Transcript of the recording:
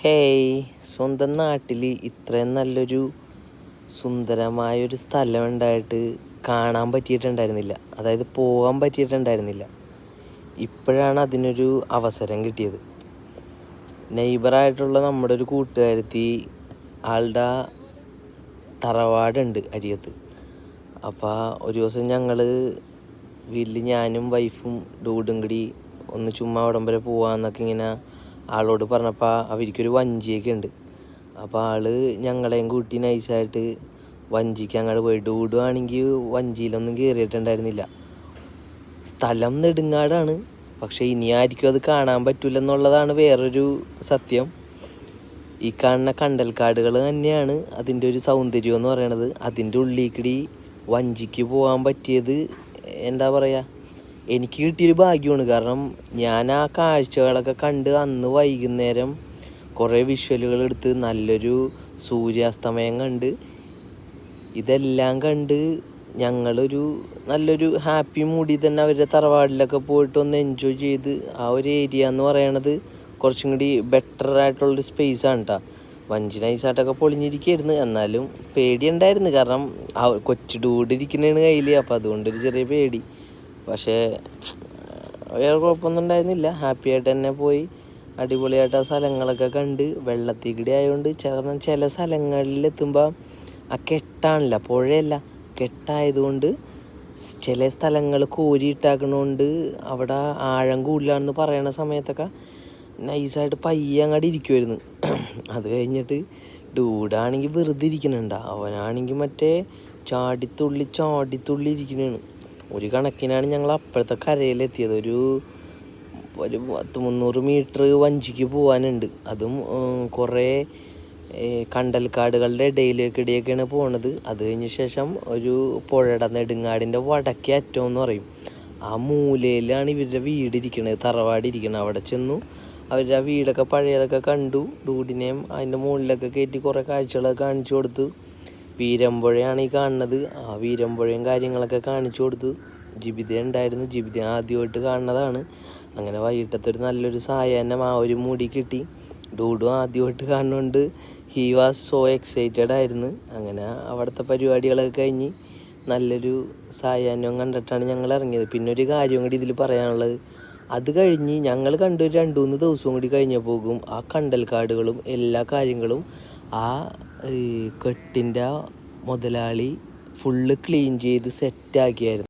Hey, സ്വന്തം നാട്ടിൽ ഇത്രയും നല്ലൊരു സുന്ദരമായൊരു സ്ഥലം ഉണ്ടായിട്ട് കാണാൻ പറ്റിയിട്ടുണ്ടായിരുന്നില്ല. അതായത് പോകാൻ പറ്റിയിട്ടുണ്ടായിരുന്നില്ല. ഇപ്പോഴാണ് അതിനൊരു അവസരം കിട്ടിയത്. നെയ്ബറായിട്ടുള്ള നമ്മുടെ ഒരു കൂട്ടുകാരത്തി ആളുടെ തറവാടുണ്ട് അരിയത്ത്. അപ്പോൾ ഒരു ദിവസം ഞങ്ങൾ വീട്ടിൽ ഞാനും വൈഫും ഡൂഡും കൂടി ഒന്ന് ചുമ്മാ അവിടം വരെ പോവാന്നൊക്കെ ഇങ്ങനെ ആളോട് പറഞ്ഞപ്പോൾ അവർക്കൊരു വഞ്ചിയൊക്കെ ഉണ്ട്. അപ്പോൾ ഞങ്ങളെയും കൂട്ടി നൈസായിട്ട് വഞ്ചിക്ക് അങ്ങോട്ട് പോയി. ഡൂഡു ആണെങ്കിൽ വഞ്ചിയിലൊന്നും കയറിയിട്ടുണ്ടായിരുന്നില്ല. സ്ഥലം നെടുങ്ങാടാണ്, പക്ഷേ ഇനി ആയിരിക്കും അത് കാണാൻ പറ്റില്ലെന്നുള്ളതാണ് വേറൊരു സത്യം. ഈ കാണുന്ന കണ്ടൽക്കാടുകൾ തന്നെയാണ് അതിൻ്റെ ഒരു സൗന്ദര്യം എന്ന് പറയണത്. അതിൻ്റെ ഉള്ളിൽ കൂടി വഞ്ചിക്ക് പോകാൻ പറ്റിയത് എന്താ പറയുക, എനിക്ക് കിട്ടിയൊരു ഭാഗ്യമാണ്. കാരണം ഞാൻ ആ കാഴ്ചകളൊക്കെ കണ്ട് അന്ന് വൈകുന്നേരം കുറേ വിഷ്വലുകൾ എടുത്ത് നല്ലൊരു സൂര്യാസ്തമയം കണ്ട് ഇതെല്ലാം കണ്ട് ഞങ്ങളൊരു നല്ലൊരു ഹാപ്പി മൂഡിൽ തന്നെ അവരുടെ തറവാടിലൊക്കെ പോയിട്ട് ഒന്ന് എൻജോയ് ചെയ്ത്. ആ ഒരു ഏരിയ എന്ന് പറയണത് കുറച്ചും കൂടി ബെറ്റർ ആയിട്ടുള്ളൊരു സ്പേസാണ് കേട്ടോ. വഞ്ചി നൈസായിട്ടൊക്കെ പൊളിഞ്ഞിരിക്കുകയായിരുന്നു, എന്നാലും പേടിയുണ്ടായിരുന്നു. കാരണം കൊച്ചു ഡൂഡിരിക്കുന്നതാണ് കയ്യിൽ, അപ്പോൾ അതുകൊണ്ടൊരു ചെറിയ പേടി. പക്ഷേ വേറെ കുഴപ്പമൊന്നും ഉണ്ടായിരുന്നില്ല. ഹാപ്പി ആയിട്ട് തന്നെ പോയി അടിപൊളിയായിട്ട് ആ സ്ഥലങ്ങളൊക്കെ കണ്ട്. വെള്ളത്തിൽ കൂടി ആയതുകൊണ്ട് ചില സ്ഥലങ്ങളിലെത്തുമ്പോൾ ആ കെട്ടാണില്ല, പുഴയല്ല, കെട്ടായതുകൊണ്ട് ചില സ്ഥലങ്ങൾ കോരിയിട്ടാക്കണോണ്ട് അവിടെ ആഴം കൂടുതലാണെന്ന് പറയണ സമയത്തൊക്കെ നൈസായിട്ട് പയ്യെ അങ്ങോട്ട് ഇരിക്കുമായിരുന്നു. അത് കഴിഞ്ഞിട്ട് ഡൂഡാണെങ്കിൽ വെറുതെ ഇരിക്കുന്നുണ്ട, അവനാണെങ്കിൽ മറ്റേ ചാടിത്തുള്ളി ഇരിക്കുന്നതാണ്. ഒരു കണക്കിനാണ് ഞങ്ങൾ അപ്പോഴത്തെ കരയിലെത്തിയത്. ഒരു 300 മീറ്റർ വഞ്ചിക്ക് പോകാനുണ്ട്. അതും കുറേ കണ്ടൽക്കാടുകളുടെ ഇടയിലേക്കിടെയൊക്കെയാണ് പോണത്. അത് കഴിഞ്ഞ ശേഷം ഒരു പുഴയുടെ നെടുങ്ങാടിൻ്റെ വടക്കേ അറ്റം എന്ന് പറയും, ആ മൂലയിലാണ് ഇവരുടെ വീടിരിക്കണത്, തറവാടിരിക്കണത്. അവിടെ ചെന്നു അവരുടെ ആ വീടൊക്കെ പഴയതൊക്കെ കണ്ടു. ഡൂഡിനെയും അതിൻ്റെ മുകളിലൊക്കെ കയറ്റി കുറേ കാഴ്ചകളൊക്കെ കാണിച്ചു കൊടുത്തു. വീരമ്പുഴയാണ് ഈ കാണുന്നത്. ആ വീരമ്പുഴയും കാര്യങ്ങളൊക്കെ കാണിച്ചു കൊടുത്തു. ജിബിത ഉണ്ടായിരുന്നു, ജിബിത ആദ്യമായിട്ട് കാണുന്നതാണ്. അങ്ങനെ വൈകിട്ടത്തെ ഒരു നല്ലൊരു സായാഹ്നം ആ ഒരു മൂടി കിട്ടി. ഡൂഡു ആദ്യമായിട്ട് കാണുന്നതുകൊണ്ട് ഹി വാസ് സോ എക്സൈറ്റഡ് ആയിരുന്നു. അങ്ങനെ അവിടുത്തെ പരിപാടികളൊക്കെ കഴിഞ്ഞ് നല്ലൊരു സായാഹ്നം കണ്ടിട്ടാണ് ഞങ്ങൾ ഇറങ്ങിയത്. പിന്നെ ഒരു കാര്യം കൂടി ഇതിൽ പറയാനുള്ളത്, അത് കഴിഞ്ഞ് ഞങ്ങൾ കണ്ടൊരു 2-3 ദിവസം കൂടി കഴിഞ്ഞപ്പോകും ആ കണ്ടൽക്കാടുകളും എല്ലാ കാര്യങ്ങളും ആ കെട്ടിൻ്റെ മുതലാളി ഫുള്ള് ക്ലീൻ ചെയ്ത് സെറ്റാക്കിയായിരുന്നു.